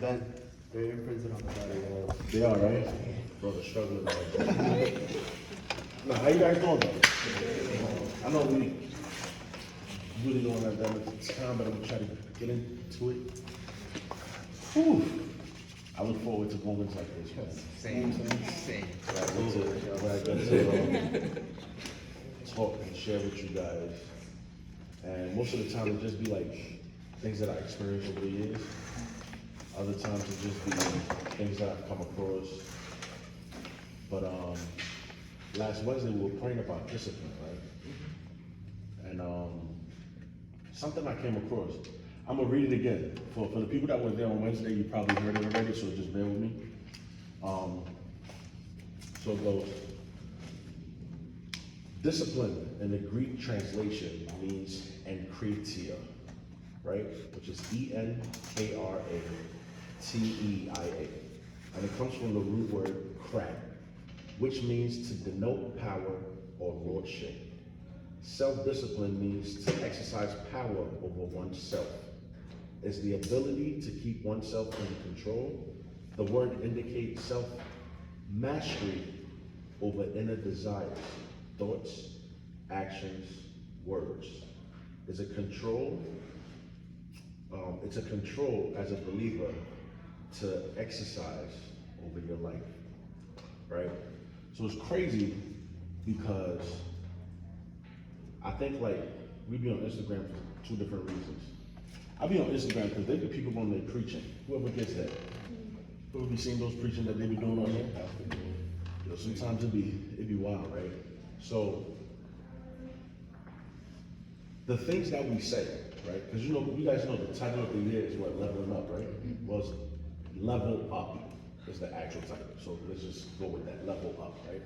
Ben, they're imprinted on the body wall. They are, right? Brother, struggling. Now, how you guys doing, though? I know we really don't have that much time, but I'm gonna try to get into it. Whew. I look forward to moments like this, man. Same. Where I get to talk and share with you guys. And most of the time, it just be like things that I experienced over the years. Other times, it just be things that I've come across. But last Wednesday, we were praying about discipline, right? And something I came across. I'm gonna read it again. For the people that were there on Wednesday, you probably heard it already, so just bear with me. So it goes. Discipline in the Greek translation means enkratia, right? Which is E-N-K-R-A-T-E-I-A. And it comes from the root word krat, which means to denote power or lordship. Self-discipline means to exercise power over oneself. It's the ability to keep oneself in control. The word indicates self-mastery over inner desires, thoughts, actions, words. It's a control as a believer to exercise over your life, right? So it's crazy because I think like we be on Instagram for two different reasons. I be on Instagram because there be people on there preaching. Whoever gets that. Whoever be seeing those preaching that they be doing on there? You know, sometimes it be wild, right? So the things that we say, right? Because you guys know the title of the year is what, leveling up, right? Well, it's level up is the actual title. So let's just go with that, level up, right?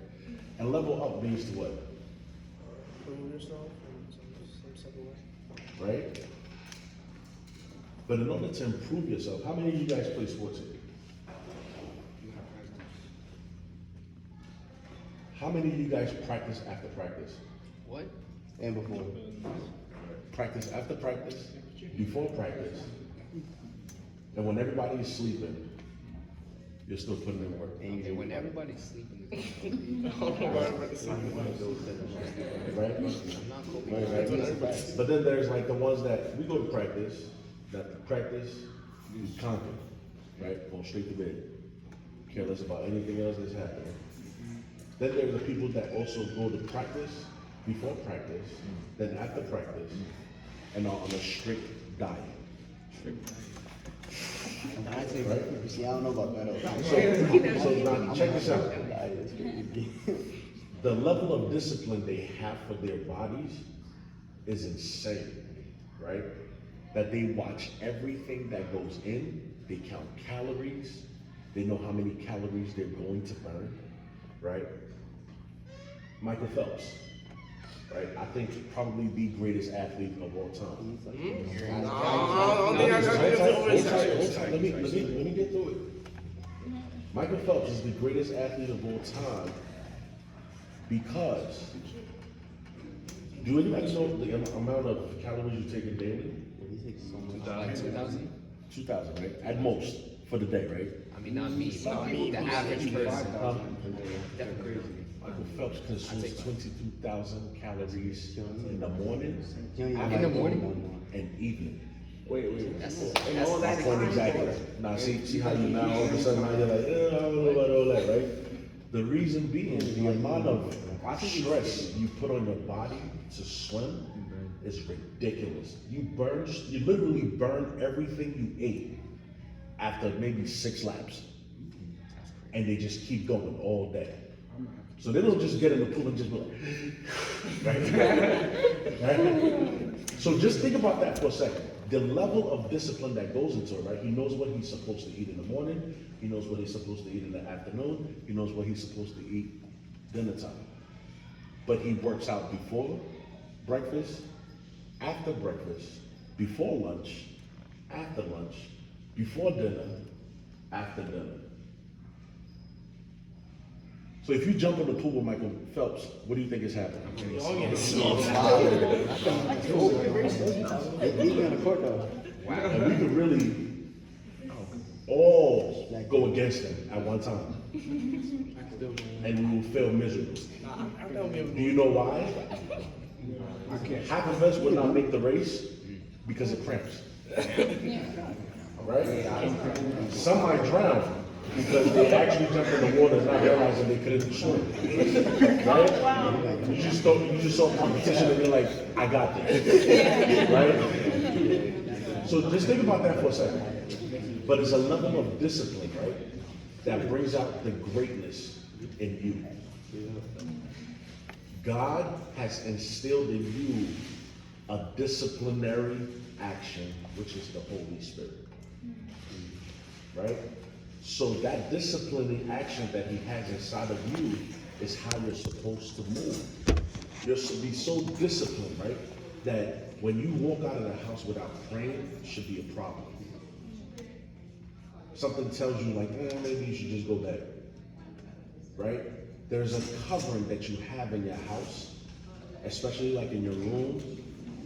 And level up means to what? Prove yourself in some simple way. Right? But in order to improve yourself, how many of you guys play sports here? How many of you guys practice after practice? What? And before. Practice after practice, before practice, and when everybody is sleeping, you're still putting in work. And when everybody's sleeping, Right? I'm not coping. Right. But then there's like the ones that we go to practice, you conquer, right? Go straight to bed. Careless about anything else that's happening. Then there are the people that also go to practice, before practice, then after practice, and are on a strict diet. Right? See, I don't know about that. So now check this out. The level of discipline they have for their bodies is insane, right? That they watch everything that goes in, they count calories, they know how many calories they're going to burn, right? Michael Phelps, right? I think probably the greatest athlete of all time. Let me get through it. Michael Phelps is the greatest athlete of all time because, do anybody know the amount of calories you take in daily? Like 2,000? 2,000, right? At most, for the day, right? I mean, not me, the average person. That's crazy. Michael Phelps consumes 22,000 calories in the morning, In the morning? and evening. That's Point exactly. Now see how you now all of a sudden now you're like, I don't know about all that, right? The reason being the amount of stress you put on your body to swim is ridiculous. You literally burn everything you ate after maybe 6 laps. And they just keep going all day. So they don't just get in the pool and just be like, right? Right? So just think about that for a second. The level of discipline that goes into it, right? He knows what he's supposed to eat in the morning. He knows what he's supposed to eat in the afternoon. He knows what he's supposed to eat dinner time. But he works out before breakfast, after breakfast, before lunch, after lunch, before dinner, after dinner. So if you jump in the pool with Michael Phelps, what do you think is happening? He's on the court though. And we could really, all go against them at one time. And we will fail miserably. I don't give Do you know why? Half of us will not make the race because of cramps. Right? Some might drown because they actually jumped in the water not realizing they couldn't swim. Right? You just saw competition and you're like, I got this. Right? So just think about that for a second. But it's a level of discipline, right, that brings out the greatness in you. God has instilled in you a disciplinary action, which is the Holy Spirit. Right? So that disciplining action that he has inside of you is how you're supposed to move. You're to be so disciplined, right, that when you walk out of the house without praying, it should be a problem. Something tells you like, maybe you should just go back. Right? There's a covering that you have in your house, especially like in your room.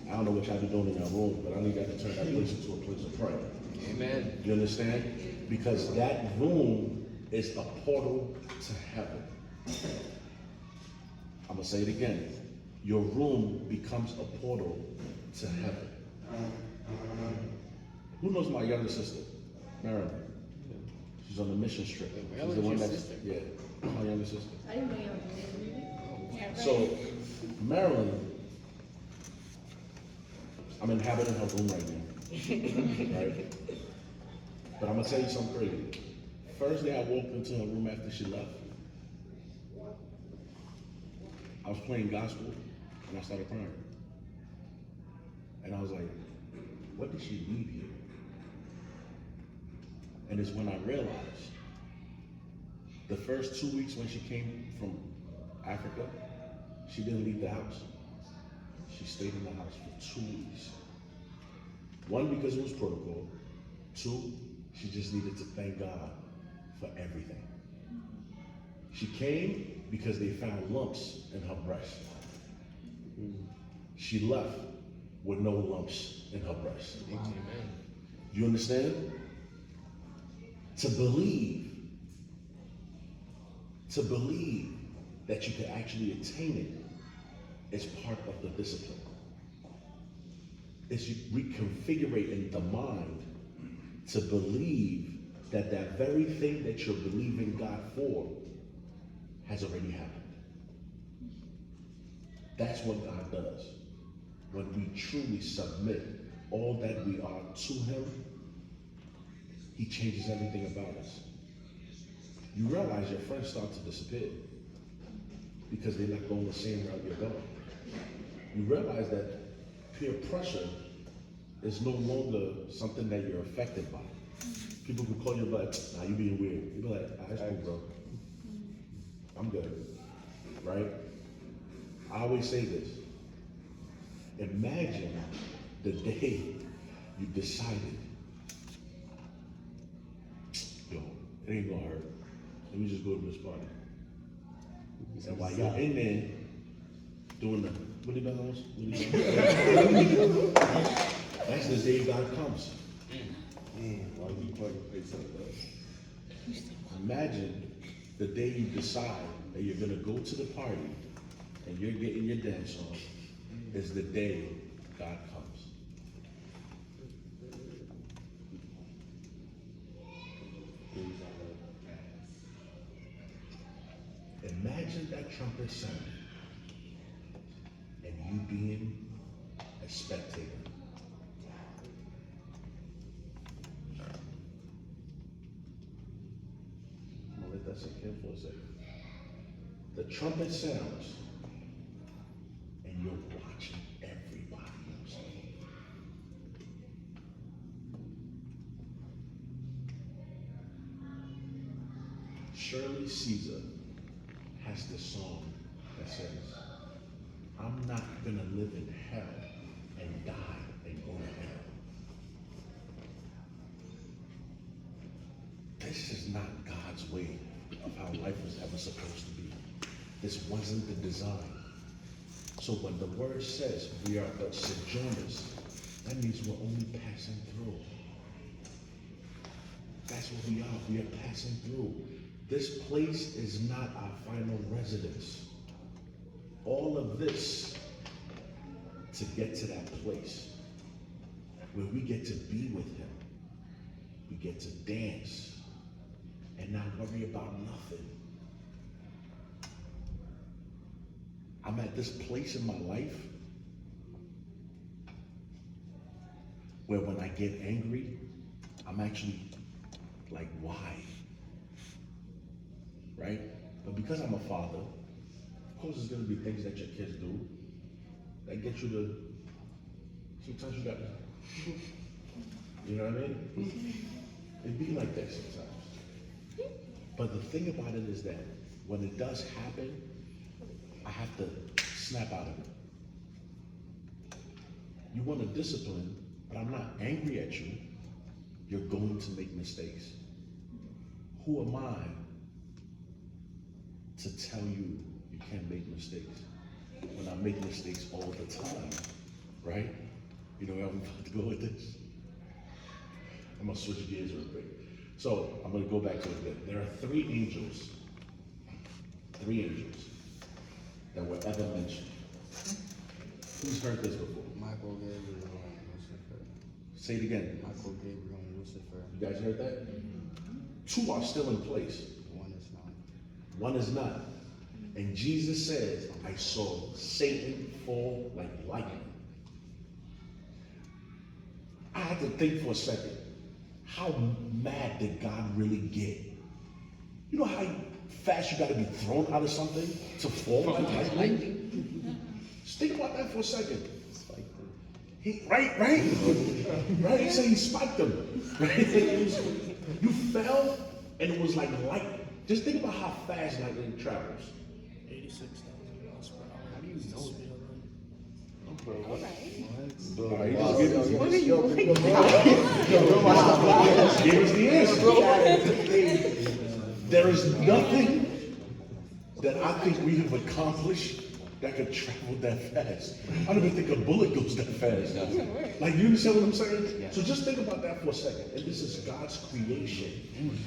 I don't know what y'all be doing in your room, but I need that to turn that place into a place of prayer. Amen. You understand? Because that room is a portal to heaven. I'm gonna say it again. Your room becomes a portal to heaven. Who knows my younger sister? Marilyn. She's on the mission trip. She's the one that's, yeah, my younger sister. I didn't know you were yeah, right. So, Marilyn, I'm inhabiting her room right now. Right? But I'm gonna tell you something crazy. First day I walked into her room after she left, I was playing gospel and I started crying. And I was like, what did she leave here? And it's when I realized the first 2 weeks when she came from Africa, she didn't leave the house. She stayed in the house for 2 weeks. One, because it was protocol. Two, she just needed to thank God for everything. She came because they found lumps in her breast. She left with no lumps in her breast. Amen. You understand? To believe that you can actually attain it is part of the discipline. It's reconfiguring the mind to believe that that very thing that you're believing God for has already happened. That's what God does. When we truly submit all that we are to him, he changes everything about us. You realize your friends start to disappear because they're not going the same route you're going. You realize that peer pressure is no longer something that you're affected by. People could call you like, nah, you being weird. You be like, that's cool, bro. I'm good, right? I always say this. Imagine the day you decided, yo, it ain't gonna hurt. Let me just go to this party. And while you're in there doing the Willie Bells, that's the day God comes. Imagine the day you decide that you're gonna go to the party and you're getting your dance on is the day God comes. Imagine that trumpet sound and you being a spectator. I'm gonna let that sink in for a second. The trumpet sounds and you're watching everybody else. Shirley Caesar has this song that says, I'm not gonna live in hell and die and go to hell. This is not God's way of how life was ever supposed to be. This wasn't the design. So when the word says we are but sojourners, that means we're only passing through. That's That's what we are. We are passing through. This place is not our final residence. All of this to get to that place where we get to be with him. We get to dance and not worry about nothing. I'm at this place in my life where when I get angry, I'm actually like, why? Right? But because I'm a father, of course there's gonna be things that your kids do that get you to, sometimes you gotta, you know what I mean? It be like that sometimes. But the thing about it is that when it does happen, I have to snap out of it. You want to discipline, but I'm not angry at you. You're going to make mistakes. Who am I to tell you you can't make mistakes when I make mistakes all the time, right? You know where I'm about to go with this? I'm gonna switch gears real quick. So I'm gonna go back to it. There are three angels that were ever mentioned. Who's heard this before? Michael, Gabriel, and Lucifer. Say it again. Michael, Gabriel, and Lucifer. You guys heard that? Two are still in place. One is not. One is not. And Jesus says, I saw Satan fall like lightning. I had to think for a second. How mad did God really get? You know how fast you gotta be thrown out of something to fall like lightning? Just think about that for a second. Right? He said he spiked them. Right? You fell and it was like lightning. Just think about how fast lightning travels. 86,000 miles per hour. How do you know that? Give us the answer. There is nothing that I think we have accomplished that could travel that fast. I don't even think a bullet goes that fast. Like, you understand what I'm saying? Yeah. So just think about that for a second. And this is God's creation.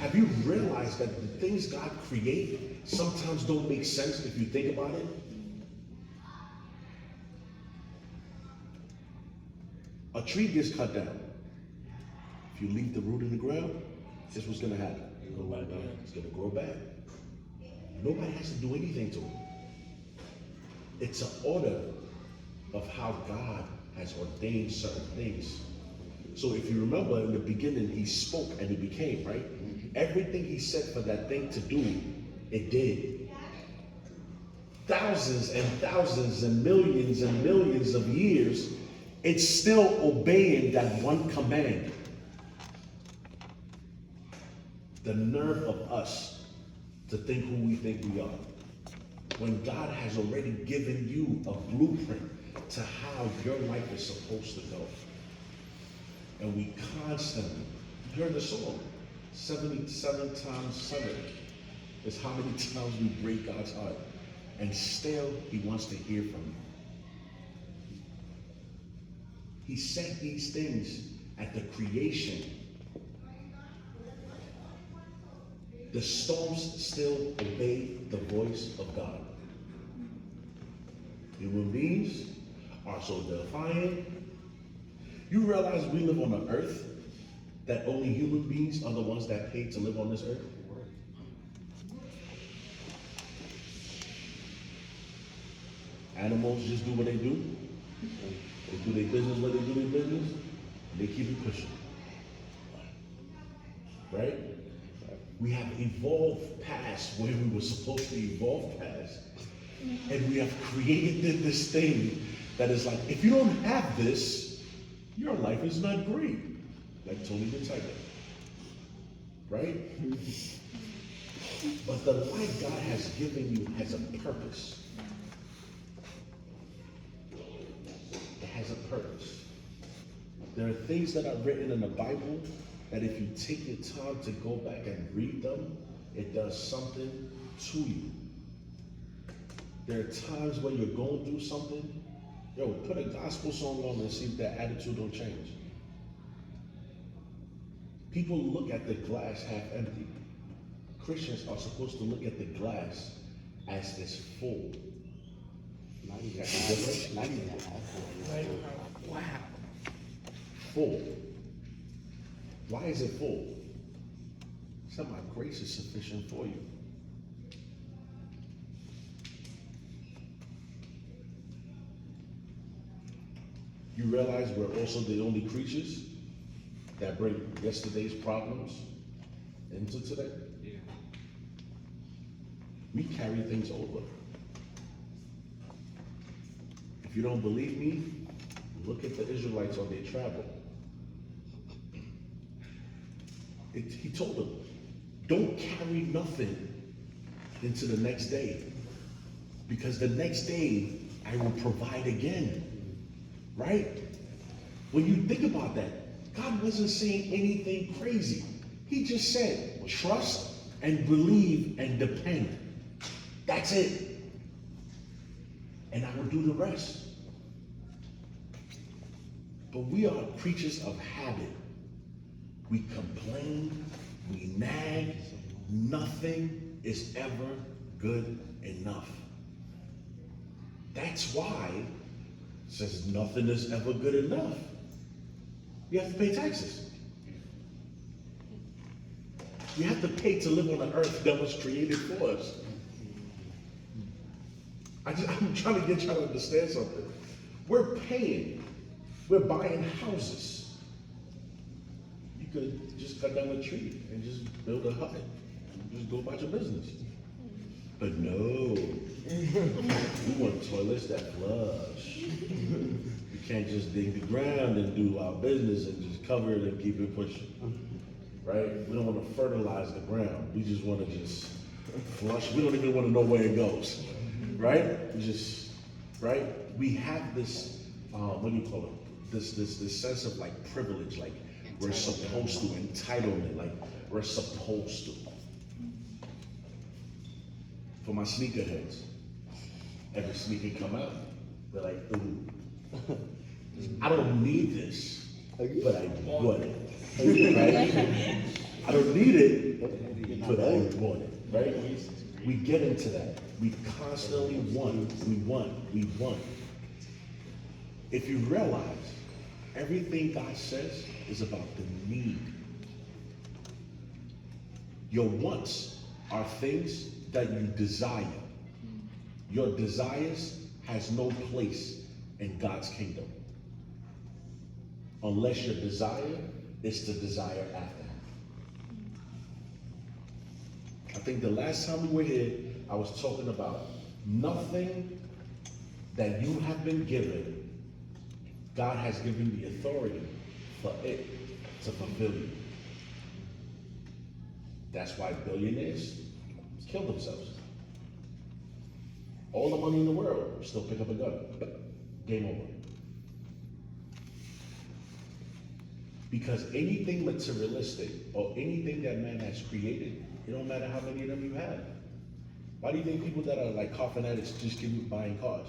Have you realized that the things God create sometimes don't make sense if you think about it? A tree gets cut down. If you leave the root in the ground, this what's gonna happen. It's gonna grow back. Nobody has to do anything to it. It's an order of how God has ordained certain things. So if you remember in the beginning, he spoke and it became, right? Everything he said for that thing to do, it did. Thousands and thousands and millions of years, it's still obeying that one command. The nerve of us to think who we think we are. When God has already given you a blueprint to how your life is supposed to go. And we constantly, you heard the song, 77 times 7 is how many times we break God's heart. And still, he wants to hear from you. He said these things at the creation. The storms still obey the voice of God. Human beings are so defiant. You realize we live on an earth that only human beings are the ones that pay to live on this earth? Animals just do what they do. They do their business where they do their business, and they keep it pushing. Right? We have evolved past where we were supposed to evolve past. And we have created this thing that is like, if you don't have this, your life is not great. Like Tony the Tiger. Right? But the life God has given you has a purpose. It has a purpose. There are things that are written in the Bible that if you take your time to go back and read them, it does something to you. There are times when you're going through something, yo, put a gospel song on and see if that attitude don't change. People look at the glass half empty. Christians are supposed to look at the glass as it's full. Not even That's the half. difference. Not even half. Right? Wow. Full. Why is it full? It's not my grace is sufficient for you. You realize we're also the only creatures that bring yesterday's problems into today? Yeah. We carry things over. If you don't believe me, look at the Israelites on their travel. He told them, don't carry nothing into the next day, because the next day I will provide again. Right? When you think about that, God wasn't saying anything crazy. He just said, trust and believe and depend. That's it. And I will do the rest. But we are creatures of habit. We complain, we nag, nothing is ever good enough. That's why it says nothing is ever good enough. You have to pay taxes. You have to pay to live on the earth that was created for us. I'm trying to get y'all to understand something. We're paying. We're buying houses. You could just cut down a tree and just build a hut and just go about your business. But no, we want toilets that flush. You can't just dig the ground and do our business and just cover it and keep it pushing. Right? We don't want to fertilize the ground. We just want to just flush. We don't even want to know where it goes. Right? We just, right? We have this, what do you call it? This sense of like privilege, like we're supposed to, entitlement, like we're supposed to. For my sneakerheads, every sneaker come out, they're like, ooh, I don't need this, but I want it. Right? I don't need it, but I want it. Right? We get into that. We constantly want. If you realize, everything God says is about the need. Your wants are things that you desire. Your desires has no place in God's kingdom. Unless your desire is to desire after Him. I think the last time we were here, I was talking about nothing that you have been given, God has given the authority for it to fulfill you. That's why billionaires kill themselves. All the money in the world, still pick up a gun. Game over. Because anything materialistic or anything that man has created, it don't matter how many of them you have. Why do you think people that are like car fanatics just keep buying cars?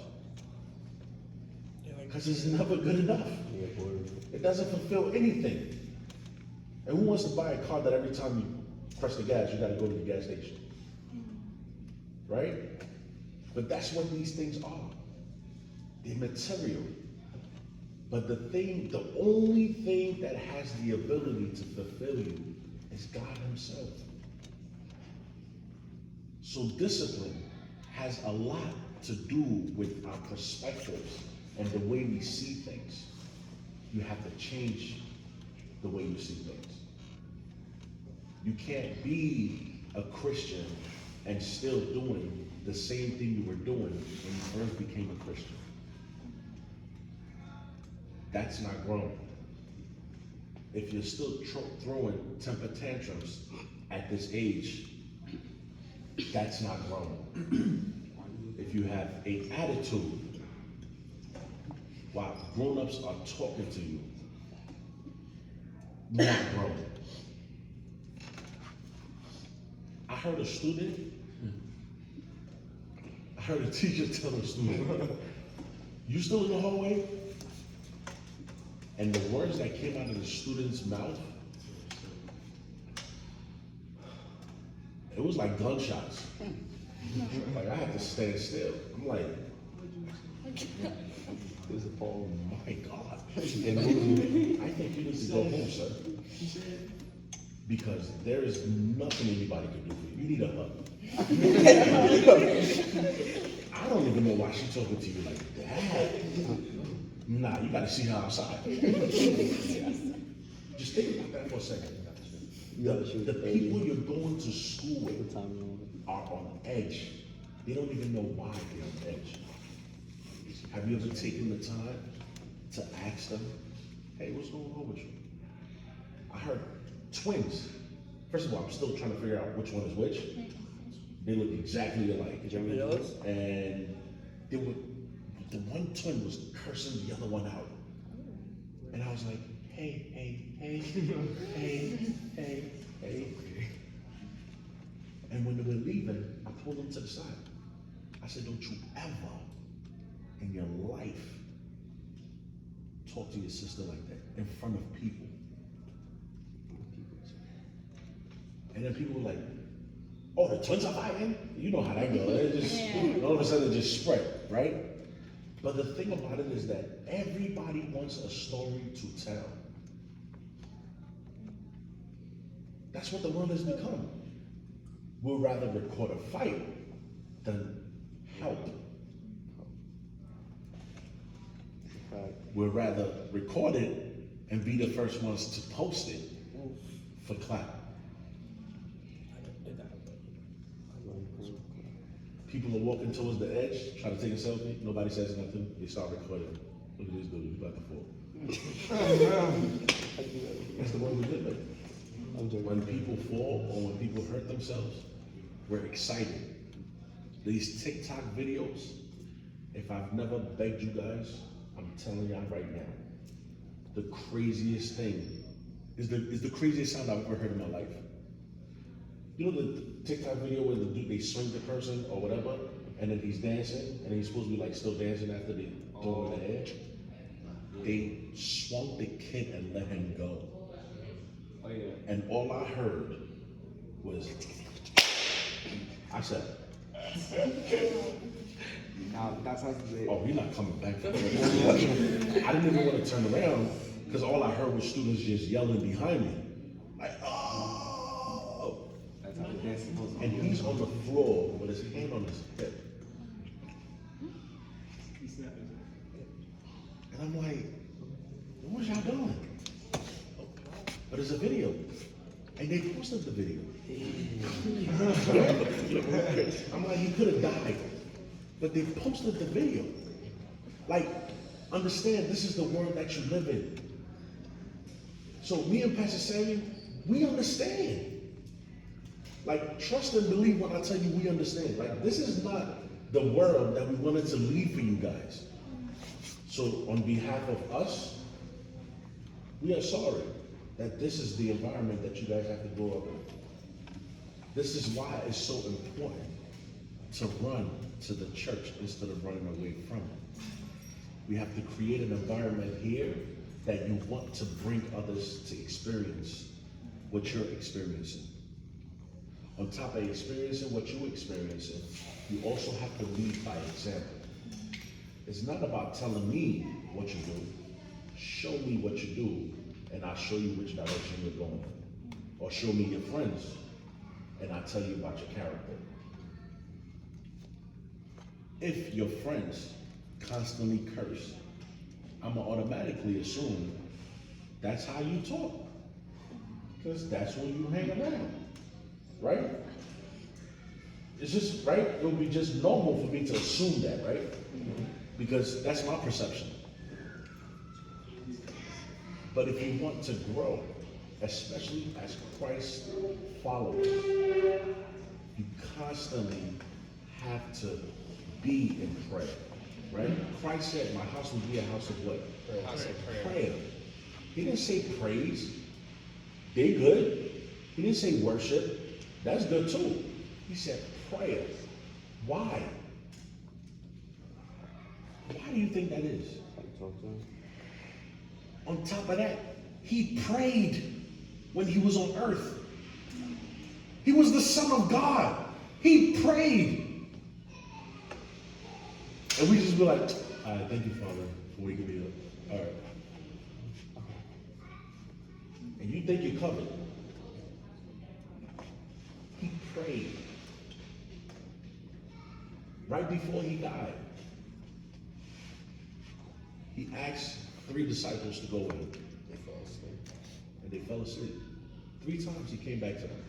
Because it's never good enough. It doesn't fulfill anything. And who wants to buy a car that every time you press the gas, you gotta go to the gas station? Right? But that's what these things are. They're material. But the only thing that has the ability to fulfill you is God Himself. So discipline has a lot to do with our perspectives and the way we see things. You have to change the way you see things. You can't be a Christian and still doing the same thing you were doing when you first became a Christian. That's not growing. If you're still throwing temper tantrums at this age, that's not growing. If you have an attitude while grown-ups are talking to you, not growing. I heard a teacher tell a student, you still in the hallway? And the words that came out of the student's mouth It was like gunshots. Like I had to stand still. I'm like, There's a oh my God. It moves you. I think you need to go home, sir. Because there is nothing anybody can do for you. You need a hug. I don't even know why she's talking to you like that. Nah, you gotta see her outside. Just think about that for a second. The people you're going to school with are on edge. They don't even know why they're on edge. Have you ever taken the time to ask them, hey, what's going on with you? I heard twins. First of all, I'm still trying to figure out which one is which. They look exactly alike. And they were, the one twin was cursing the other one out. And I was like, hey, hey. And when they were leaving, I pulled them to the side. I said, don't you ever in your life talk to your sister like that in front of people. And then people were like, oh, the twins are fighting? You know how that goes. It just, all of a sudden it just spread, right? But the thing about it is that everybody wants a story to tell. That's what the world has become. We'll rather record a fight than help. We'll rather record it and be the first ones to post it for clout. People are walking towards the edge, trying to take a selfie. Nobody says nothing. They start recording. Look at this dude, he's about to fall. That's the one we live in. When people fall or when people hurt themselves, we're excited. These TikTok videos, if I've never begged you guys, I'm telling y'all right now, the craziest thing is the craziest sound I've ever heard in my life. You know the TikTok video where they swing the person or whatever, and then he's dancing, and he's supposed to be like still dancing after they throw him in the air? They swung the kid and let him go. Oh yeah. And all I heard was, I said, That's how they. oh, he's not coming back. I didn't even want to turn around because all I heard was students just yelling behind me. Like, oh! That's how the dance is supposed to And be. he's on the floor with his hand on his hip. And I'm like, what was y'all doing? But it's a video. And they posted the video. I'm like, he could have died. But they posted the video. Like, understand, this is the world that you live in. So me and Pastor Samuel, we understand. Like, trust and believe when I tell you we understand. Like, this is not the world that we wanted to leave for you guys. So on behalf of us, we are sorry that this is the environment that you guys have to grow up in. This is why it's so important to run to the church instead of running away from it. We have to create an environment here that you want to bring others to experience what you're experiencing. On top of experiencing what you're experiencing, you also have to lead by example. It's not about telling me what you do. Show me what you do, and I'll show you which direction you're going. Or show me your friends, and I'll tell you about your character. If your friends constantly curse, I'm gonna automatically assume that's how you talk. Because that's when you hang around, right? It's just, right? It'll be just normal for me to assume that, right? Because that's my perception. But if you want to grow, especially as Christ followers, you constantly have to be in prayer, right? Christ said, my house will be a house of what? House of Prayer. He didn't say praise. They good. He didn't say worship. That's good too. He said prayer. Why? Why do you think that is? On top of that, he prayed when he was on earth. He was the Son Son of God. He prayed. And we just be like, all right, thank you, Father, for waking me up. All right. And you think you're covered. He prayed. Right before he died, he asked 3 disciples to go in. They fall asleep. And they fell asleep. 3 times he came back to them.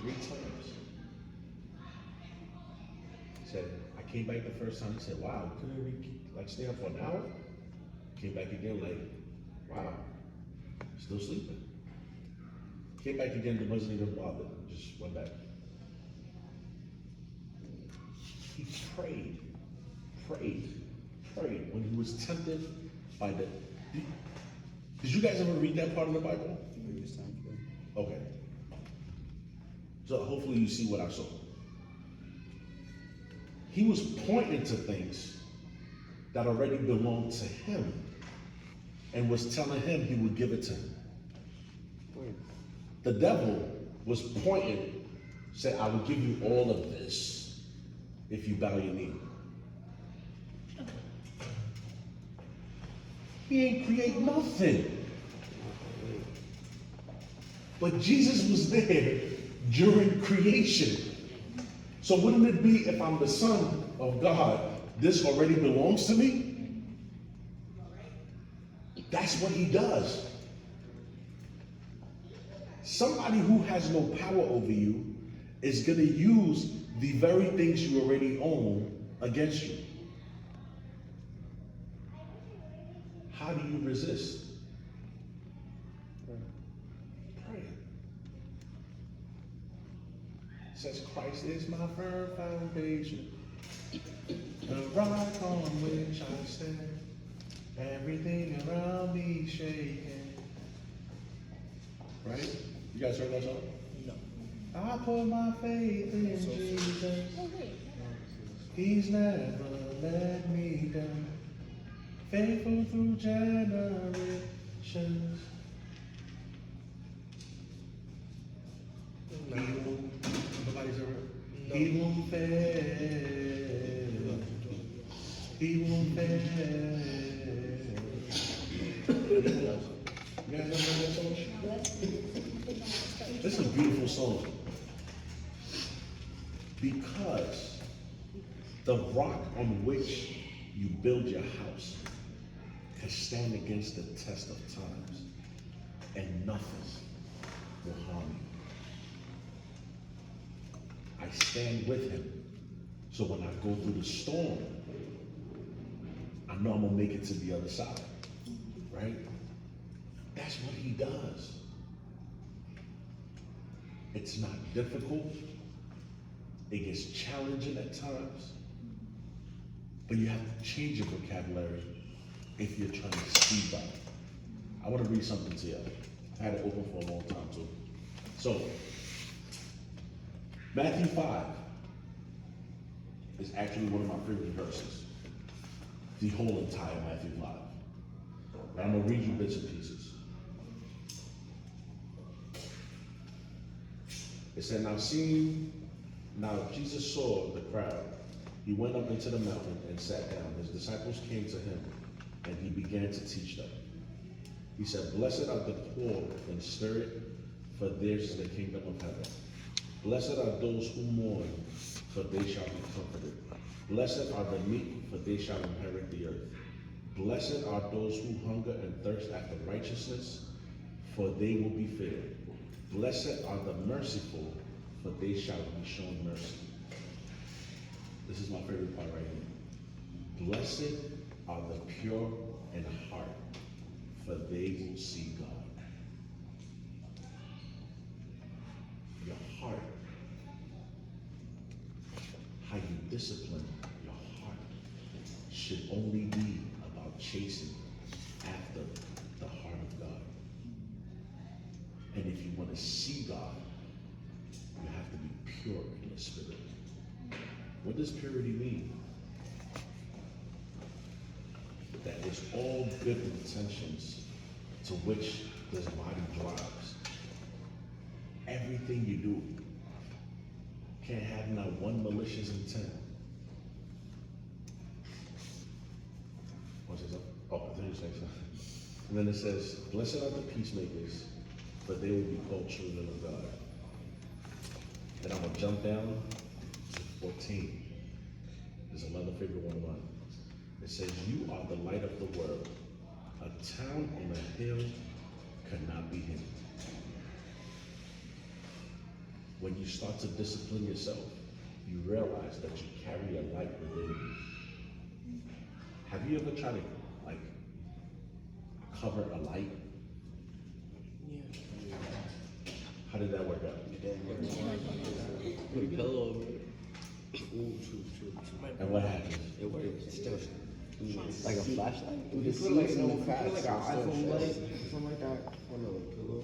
3 times. He said, I came back the first time. He said, wow, couldn't we stay up for an hour? Came back again like, wow, still sleeping. Came back again, it wasn't even bothered. Just went back. He prayed. When he was tempted by the... Did you guys ever read that part of the Bible? Okay. So hopefully you see what I saw. He was pointing to things that already belonged to him and was telling him he would give it to him. The devil was pointing, said, I will give you all of this if you bow your knee. He ain't create nothing. But Jesus was there during creation. So wouldn't it be, if I'm the Son of God, this already belongs to me? That's what he does. Somebody who has no power over you is going to use the very things you already own against you. How do you resist? Pray. It says, Christ is my firm foundation, the rock on which I stand, everything around me shaking. Right? You guys heard that song? No. I put my faith in Jesus. Oh, wait. He's never let me down. Faithful through generations. No. He won't, nobody's ever, No. he won't fail. He won't fail. You guys ever heard that song? This is a beautiful song. Because the rock on which you build your house can stand against the test of times, and nothing will harm you. I stand with him, so when I go through the storm, I know I'm gonna make it to the other side, right? That's what he does. It's not difficult. It gets challenging at times. But you have to change your vocabulary if you're trying to see God. I want to read something to you. I had it open for a long time too. So, Matthew 5 is actually one of my favorite verses. The whole entire Matthew 5. And I'm going to read you bits and pieces. It said, now Jesus saw the crowd. He went up into the mountain and sat down. His disciples came to him, and he began to teach them. He said, blessed are the poor in spirit, for theirs is the kingdom of heaven. Blessed are those who mourn, for they shall be comforted. Blessed are the meek, for they shall inherit the earth. Blessed are those who hunger and thirst after righteousness, for they will be filled. Blessed are the merciful, for they shall be shown mercy. This is my favorite part right here. Blessed are the pure in heart, for they will see God. Your heart, how you discipline your heart, should only be about chasing after the heart of God. And if you want to see God, you have to be pure in the spirit. What does purity mean? That is all good intentions to which this body drives everything you do. Can't have not one malicious intent. What's this up? Oh, I thought you were saying something. And then it says, blessed are the peacemakers, for they will be called children of God. Then I'm gonna jump down to 14. There's another figure 1:1. It says, you are the light of the world. A town on a hill cannot be hidden. When you start to discipline yourself, you realize that you carry a light within you. Have you ever tried to like cover a light? Yeah. How did that work out? Put a pillow over it. Ooh, true. And what happened? It works. Like a flashlight? You put like an iPhone light, something like that, on a pillow.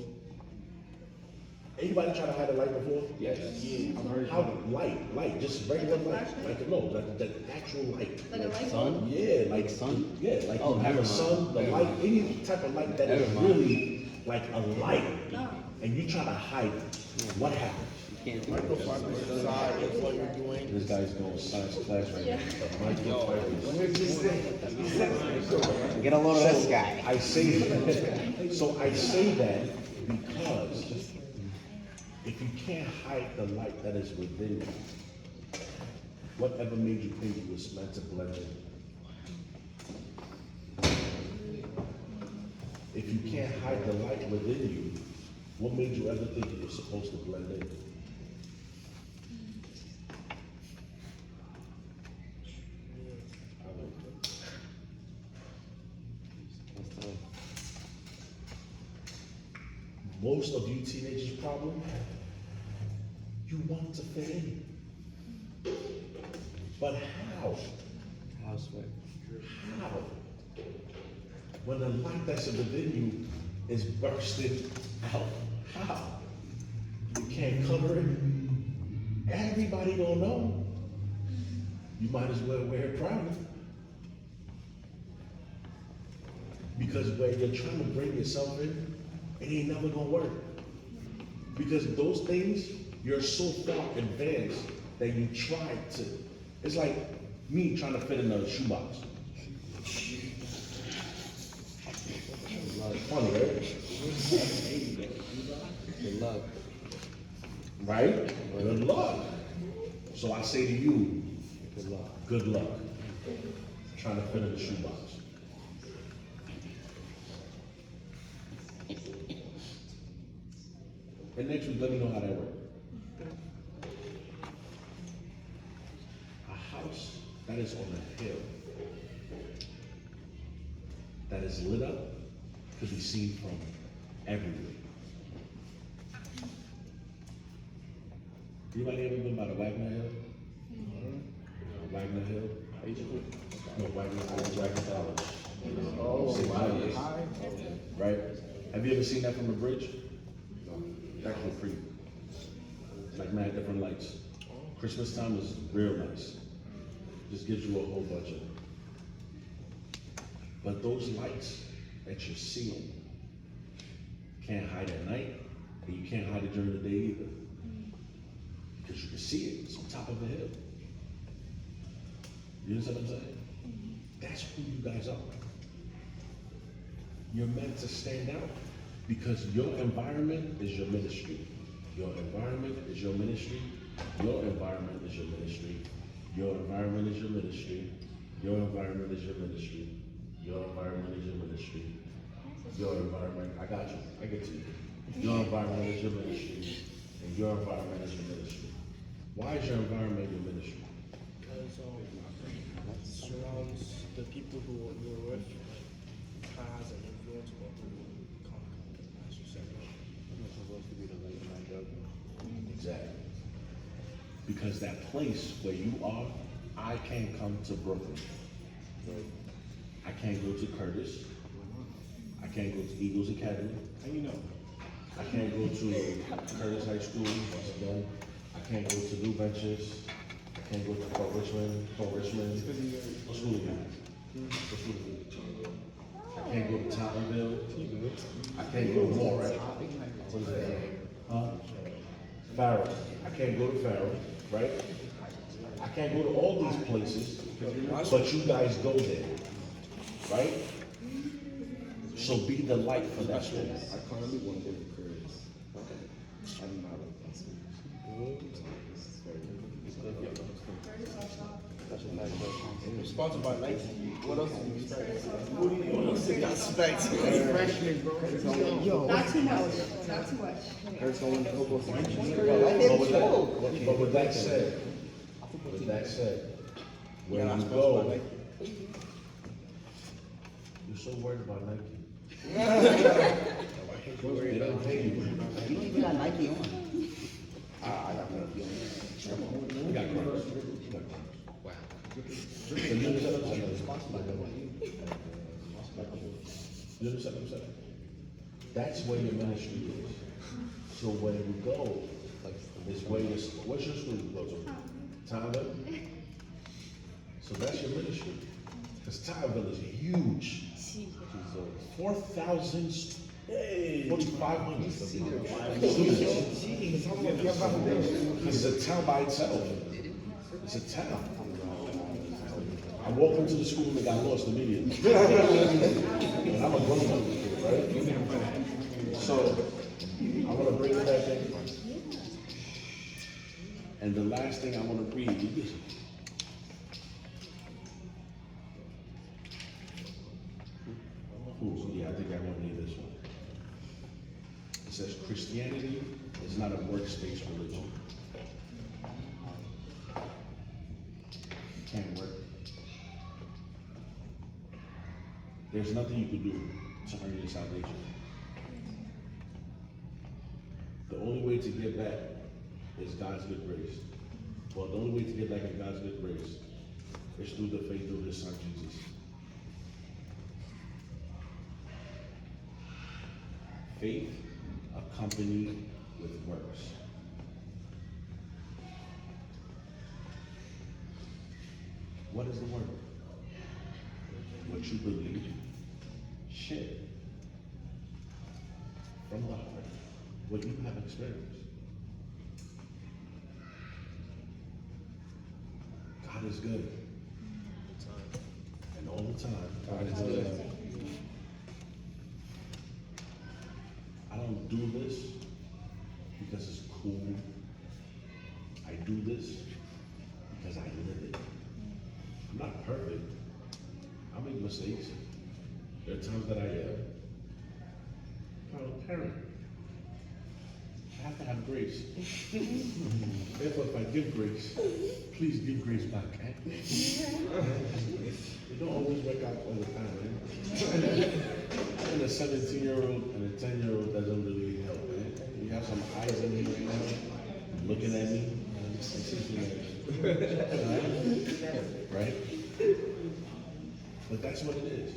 Anybody try to hide a light before? Yes. Yeah. I've heard How light, just regular light, like no, like the actual light. Like a light Sun? bulb? Yeah, like sun? Yeah, like Oh, you have never a sun, the mind. light, any type of light that is Never mind. really like a light, No. and you try to hide it. What happens? You can't do Microfibers side of what you're doing. This guy's going to science class right now. Yeah. The microfibers. Get a load of this guy. I say that, so I say that because if you can't hide the light that is within you, whatever made you think you was meant to blend in? If you can't hide the light within you, what made you ever think you were supposed to blend in? Most of you teenagers' problem, you want to fit in. But how? Housework. How? When the light that's within you is bursting out, how? You can't cover it. Everybody gonna know. You might as well wear it proudly. Because when you're trying to bring yourself in, it ain't never gonna work. Because those things, you're so far advanced that you try to. It's like me trying to fit in a shoebox. Funny, right? Good luck. Right? Good luck. So I say to you, Good luck. good luck. Trying to fit in a shoebox. And next week, let me know how that works. A house that is on a hill, that is lit up, could be seen from everywhere. Anybody ever been by the Wagner Hill? Wagner Hill? No, Wagner College. Oh, St. wow. John's. Right? Have you ever seen that from the bridge? It's actually pretty. It's like mad different lights. Christmas time is real nice. Just gives you a whole bunch of. But those lights that you're seeing can't hide at night, and you can't hide it during the day either. Because you can see it, it's on top of a hill. You understand what I'm saying? That's who you guys are. You're meant to stand out because your environment is your ministry. Your environment is your ministry. Your environment is your ministry. Your environment is your ministry. Your environment is your ministry. Your environment is your ministry. Your environment, I got you, I get to you. Your environment is your ministry, and your environment is your ministry. Why is your environment your ministry? Because it surrounds the people who you're with, kind of has an influence on who you come, as you said. You're supposed to be the light in my darkness. Exactly. Because that place where you are, I can't come to Brooklyn. I can't go to Curtis. I can't go to Eagles Academy. How you know? I can't go to Curtis High School, once again. I can't go to New Ventures. I can't go to Port Richmond. What school again? What school again? I can't go to Tottenville. I can't go to more, right? What is that? Huh? Farrell. I can't go to Farrell, right? I can't go to all these places, but you guys go there, right? So be the light for that school. I currently want to go to Chris. I do not like that school. This is very good. Sponsored by Nike. What else do you expect? Freshman, bro. Yo, Not too much, not too much. Kurt's going to football season. But with that said, where you go, you're so worried about Nike. They don't pay you. You don't even got Nike on. I got Nike on. You got crumbs. You got crumbs. Wow. You understand what I'm saying? You understand what I'm saying? That's where your ministry is. So when you go, this way is, what's your school you go to? Tyler? So that's your ministry. Because Tylerville is huge. 4,000, 4,500 students. It's a town by itself. It's a town. I walked into the school and they got lost immediately. And I'm a grown up, right? So I want to bring it back in. And the last thing I want to read is yeah, I think I want to need this one. It says Christianity is not a works-based religion. It can't work. There's nothing you can do to earn your salvation. The only way to get back is God's good grace. Well, the only way to get back in God's good grace is through the faith of His Son Jesus. Faith accompanied with works. What is the word? What you believe, share from the heart, what you have experienced. God is good. And all the time, God is good. I don't do this because it's cool. I do this because I live it. I'm not perfect. I make mistakes. There are times that I am. I'm a parent. I have to have grace. Therefore, if I give grace, please give grace back. Eh? It don't always work out all the time, man. And a 17-year-old and a 10-year-old doesn't really help, man. You have some eyes in me right now, looking at me. Right? But that's what it is.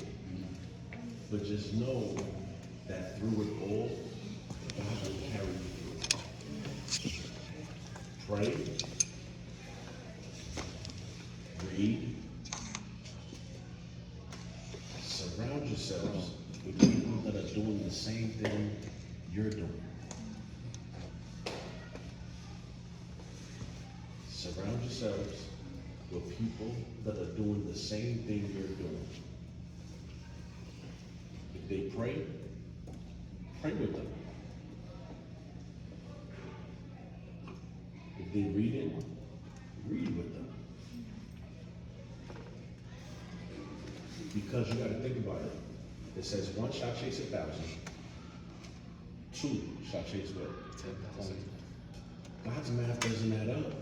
But just know that through it all, God will carry you through. Pray. Read. Surround yourselves with people that are doing the same thing you're doing. Surround yourselves with people that are doing the same thing you're doing. If they pray, pray with them. If they read it, read with them. Because you got to think about it. It says one shall chase 1,000, two shall chase what? 10,000. God's math doesn't add up.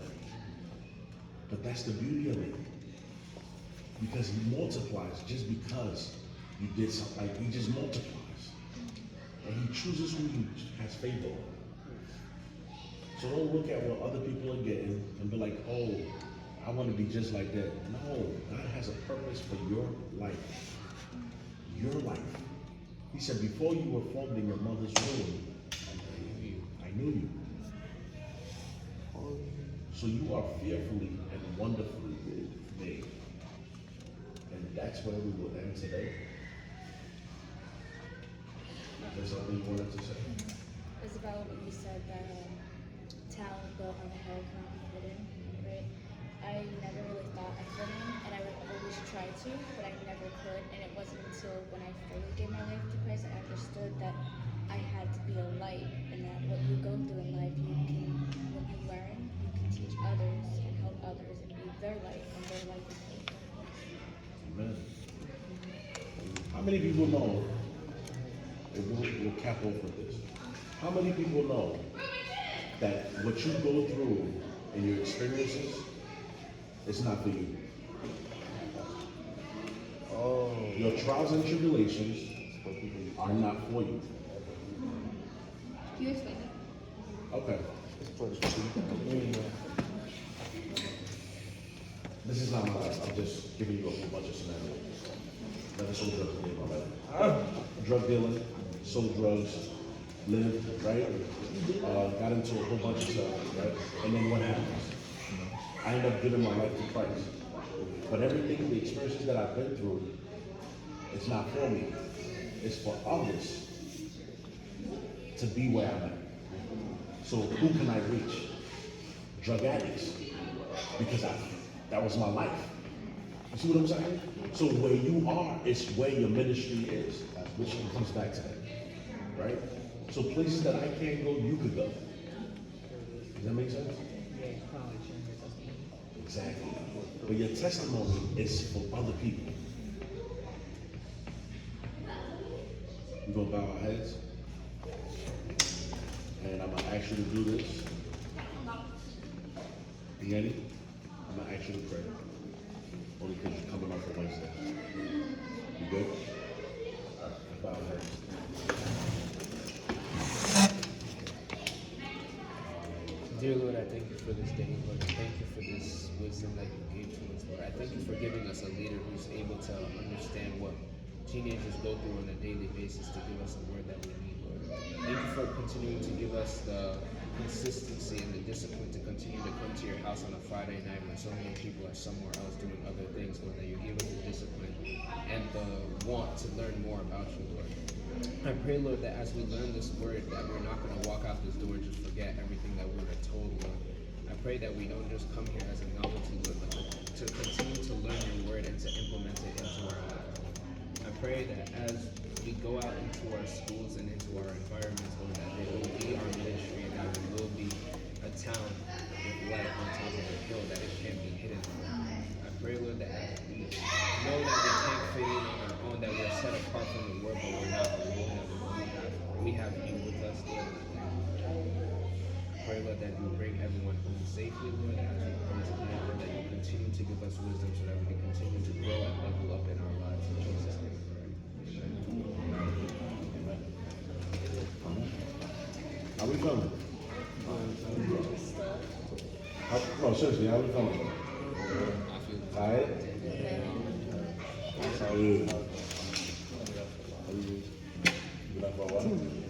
But that's the beauty of it. Because He multiplies just because you did something. Like, He just multiplies. And He chooses who He has favor on. So don't look at what other people are getting and be like, oh, I want to be just like that. No, God has a purpose for your life. Your life. He said, before you were formed in your mother's womb, I knew you. So you are fearfully and wonderfully made. And that's where we will end today. Is there something you wanted to say? It's about what you said that talent built on the hill cannot be hidden, right? I never really thought I could, and I would always try to, but I never could. And it wasn't until when I fully gave my life to Christ I understood that I had to be a light, and that what you go through in life, you can, what you learn, you can teach others and help others and be their light, and their light is hope. Amen. How many people know, and we'll cap off with this, how many people know that what you go through and your experiences, it's not for you? Oh. Your trials and tribulations are not for you. Can you explain that? Okay. It's for the people. This is not my life. I'm just giving you a whole bunch of scenarios. Never sold drugs in my life. Drug dealing, sold drugs, lived, right? Got into a whole bunch of stuff, right? And then what happens? I end up giving my life to Christ. But everything, the experiences that I've been through, it's not for me. It's for others to be where I'm at. So who can I reach? Drug addicts. Because that was my life. You see what I'm saying? So where you are is where your ministry is, which comes back to that, right? So places that I can't go, you could go. Does that make sense? Exactly. But your testimony is for other people. We're gonna bow our heads. And I'm gonna ask you to do this. You ready? I'm gonna ask you to pray. Only because you're coming up for Wednesday. You good? All right, let's bow our heads. Dear Lord, I thank you for this day, Lord. I thank you for this wisdom that you gave to us, Lord. I thank you for giving us a leader who's able to understand what teenagers go through on a daily basis to give us the word that we need, Lord. Thank you for continuing to give us the consistency and the discipline to continue to come to your house on a Friday night when so many people are somewhere else doing other things, Lord, that you give us the discipline and the want to learn more about you, Lord. I pray, Lord, that as we learn this word, that we're not going to walk out this door and just forget everything that we were told, Lord. I pray that we don't just come here as a novelty, Lord, but to continue to learn your word and to implement it into our life. I pray that as we go out into our schools and into our environments, Lord, that it will be our ministry and that we will be a town with light on top of a hill that it can't be hidden. I pray, Lord, that as we know that we can't fit in on our own, that we're set apart from the world, but we're not alone. We have you with us, Lord. I pray, Lord, that you bring everyone home safely, Lord, as we come tonight, Lord, that you continue to give us wisdom so that we can continue to grow and level up in our lives. In Jesus' name we pray. Amen. How we feeling? No, seriously, how we feeling? I feel Tired? Good. You been up for a while?